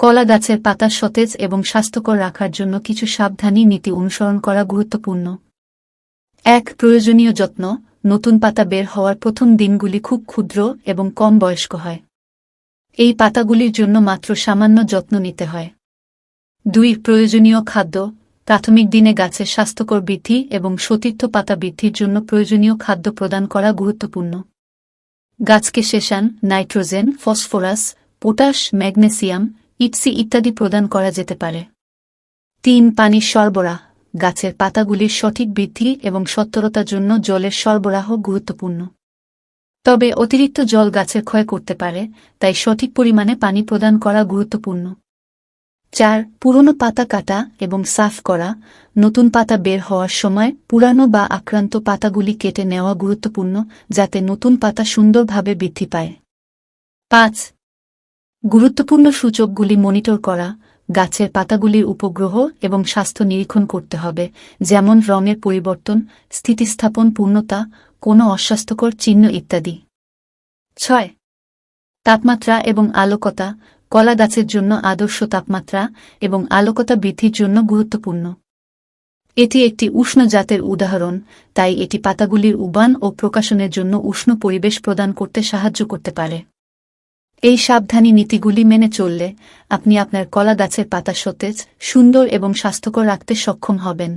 কলা গাছের পাতা সতেজ এবং স্বাস্থ্যকর রাখার জন্য কিছু সাবধানী নীতি অনুসরণ করা গুরুত্বপূর্ণ। ১. প্রয়োজনীয় যত্ন। নতুন পাতা বের হওয়ার প্রথম দিনগুলি খুব ক্ষুদ্র এবং কম বয়স্ক হয়। এই পাতাগুলির জন্য মাত্র সামান্য যত্ন নিতে হয়। ২. প্রয়োজনীয় খাদ্য। প্রাথমিক দিনে গাছের স্বাস্থ্যকর বৃদ্ধি এবং সতীর্থ পাতা বৃদ্ধির জন্য প্রয়োজনীয় খাদ্য প্রদান করা গুরুত্বপূর্ণ। গাছকে শেষান, নাইট্রোজেন, ফসফরাস, পটাশ, ম্যাগনেসিয়াম, ইপসি ইত্যাদি প্রদান করা যেতে পারে। ৩. পানির সরবরাহ। গাছের পাতাগুলির সঠিক বৃদ্ধি এবং সত্বরতার জন্য জলের সরবরাহ গুরুত্বপূর্ণ। তবে অতিরিক্ত জল গাছের ক্ষয় করতে পারে, তাই সঠিক পরিমাণে পানি প্রদান করা গুরুত্বপূর্ণ। ৪. পুরনো পাতা কাটা এবং সাফ করা। নতুন পাতা বের হওয়ার সময় পুরানো বা আক্রান্ত পাতাগুলি কেটে নেওয়া গুরুত্বপূর্ণ, যাতে নতুন পাতা সুন্দরভাবে বৃদ্ধি পায়। ৫. গুরুত্বপূর্ণ সূচকগুলি মনিটর করা। গাছের পাতাগুলির উপগ্রহ এবং স্বাস্থ্য নিরীক্ষণ করতে হবে, যেমন রঙের পরিবর্তন, স্থিতিস্থাপন, পূর্ণতা, কোনো অস্বাস্থ্যকর চিহ্ন ইত্যাদি। ৬. তাপমাত্রা এবং আলোকতা। কলা গাছের জন্য আদর্শ তাপমাত্রা এবং আলোকতা বৃদ্ধির জন্য গুরুত্বপূর্ণ। এটি একটি উষ্ণ জাতের উদাহরণ, তাই এটি পাতাগুলির উবান ও প্রকাশনের জন্য উষ্ণ পরিবেশ প্রদান করতে সাহায্য করতে পারে। এই সাবধানী নীতিগুলি মেনে চললে আপনি আপনার কলা গাছের পাতা সতেজ, সুন্দর এবং স্বাস্থ্যকর রাখতে সক্ষম হবেন।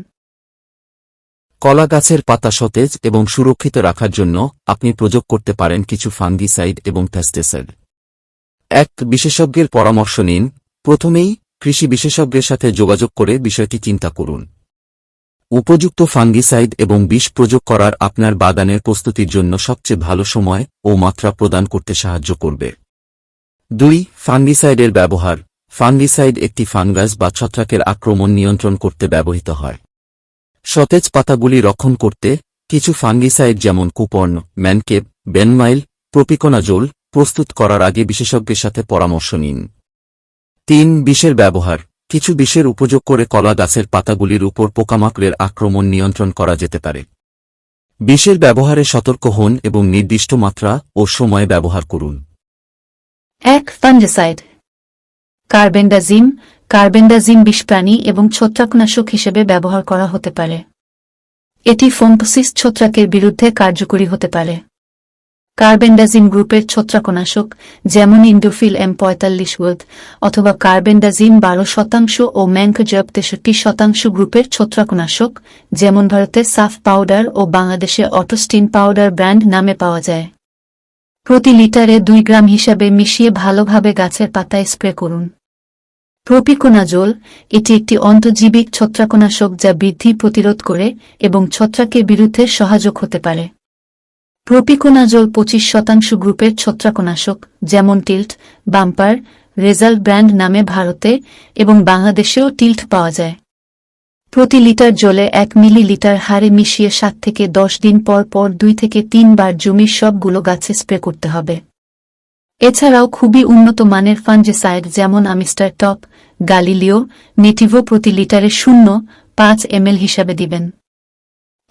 কলা গাছের পাতা সতেজ এবং সুরক্ষিত রাখার জন্য আপনি প্রয়োগ করতে পারেন কিছু ফাঙ্গিসাইড এবং পেস্টিসাইড। ১. বিশেষজ্ঞের পরামর্শ নিন। প্রথমেই কৃষি বিশেষজ্ঞের সাথে যোগাযোগ করে বিষয়টি চিন্তা করুন। উপযুক্ত ফাঙ্গিসাইড এবং বিষ প্রয়োগ করার আপনার বাগানের প্রস্তুতির জন্য সবচেয়ে ভালো সময় ও মাত্রা প্রদান করতে সাহায্য করবে। ২. ফাঙ্গিসাইডের ব্যবহার। ফাঙ্গিসাইড একটি ফাঙ্গাস বা ছত্রাকের আক্রমণ নিয়ন্ত্রণ করতে ব্যবহৃত হয়। সতেজ পাতাগুলি রক্ষণ করতে কিছু ফাঙ্গিসাইড যেমন কুপর্ন, ম্যানকেপ, বেনমাইল, প্রপিকোনাজোল প্রস্তুত করার আগে বিশেষজ্ঞের সাথে পরামর্শ নিন। ৩. বিষের ব্যবহার। কিছু বিষের উপযোগ করে কলা গাছের পাতাগুলির উপর পোকামাকড়ের আক্রমণ নিয়ন্ত্রণ করা যেতে পারে। বিষের ব্যবহারে সতর্ক হন এবং নির্দিষ্ট মাত্রা ও সময়ে ব্যবহার করুন। ১. ফাঙ্গিসাইড। কার্বেন্ডাজিম। কার্বেন্ডাজিম বিষপ্রাণী এবং ছত্রাকনাশক হিসেবে ব্যবহার করা হতে পারে। এটি ফোম্পসিস ছত্রাকের বিরুদ্ধে কার্যকরী হতে পারে। কার্বেন্ডাজিম গ্রুপের ছত্রাকনাশক, যেমন ইন্ডোফিল M45 অথবা কার্বেন্ডাজিম 12% ও ম্যাঙ্কোজেব 63% গ্রুপের ছত্রাকনাশক, যেমন ভারতে সাফ পাউডার ও বাংলাদেশে অটোস্টিন পাউডার ব্র্যান্ড নামে পাওয়া যায়। প্রতি লিটারে 2 গ্রাম হিসাবে মিশিয়ে ভালোভাবে গাছের পাতায় স্প্রে করুন। প্রপিকোনাজোল। এটি একটি অন্তর্জীবিক ছত্রাকনাশক যা বৃদ্ধি প্রতিরোধ করে এবং ছত্রাকের বিরুদ্ধে সহায়ক হতে পারে। প্রপিকোনাজোল 25% গ্রুপের ছত্রাকনাশক, যেমন টিল্ট, বাম্পার, রেজাল্ট ব্র্যান্ড নামে ভারতে এবং বাংলাদেশেও টিল্ট পাওয়া যায়। প্রতি লিটার জলে 1 মিলিলিটার হারে মিশিয়ে 7 থেকে 10 দিন পর পর 2 থেকে 3 বার জমির সবগুলো গাছে স্প্রে করতে হবে। এছাড়াও খুবই উন্নত মানের ফাঙ্গিসাইড যেমন আমিস্টার টপ, গালিলিও, নেটিভো প্রতি লিটারে 0.5 ml হিসাবে দিবেন।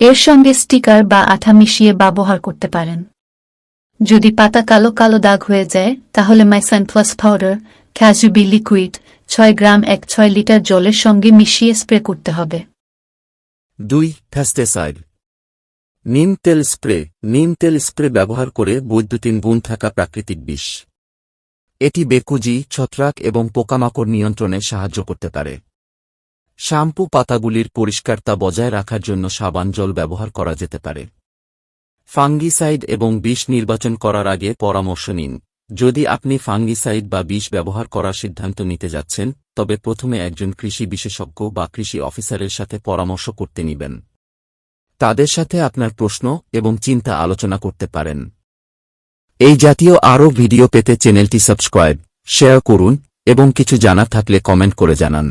এর সঙ্গে স্টিকার বা আঠা মিশিয়ে ব্যবহার করতে পারেন। যদি পাতা কালো কালো দাগ হয়ে যায়, তাহলে মাইসান প্লাস পাউডার, ক্যাজুবি লিকুইড 6 গ্রাম 6 লিটার জলের সঙ্গে মিশিয়ে স্প্রে করতে হবে। ২. পেস্টিসাইড। নিম তেল স্প্রে। নিম তেল স্প্রে ব্যবহার করে বৈদ্যুতিন গুণ থাকা প্রাকৃতিক বিষ। এটি বেকুজি, ছত্রাক এবং পোকামাকড় নিয়ন্ত্রণে সাহায্য করতে পারে। শ্যাম্পু পাতাগুলির পরিষ্কারতা বজায় রাখার জন্য সাবান জল ব্যবহার করা যেতে পারে। ফাঙ্গিসাইড এবং বিষ নির্বাচন করার আগে পরামর্শ নিন। যদি আপনি ফাঙ্গিসাইড বা বিষ ব্যবহার করার সিদ্ধান্ত নিতে যাচ্ছেন, তবে প্রথমে একজন কৃষি বিশেষজ্ঞ বা কৃষি অফিসারের সাথে পরামর্শ করতে নিবেন। তাদের সাথে আপনার প্রশ্ন এবং চিন্তা আলোচনা করতে পারেন। এই জাতীয় আরও ভিডিও পেতে চ্যানেলটি সাবস্ক্রাইব, শেয়ার করুন এবং কিছু জানার থাকলে কমেন্ট করে জানান।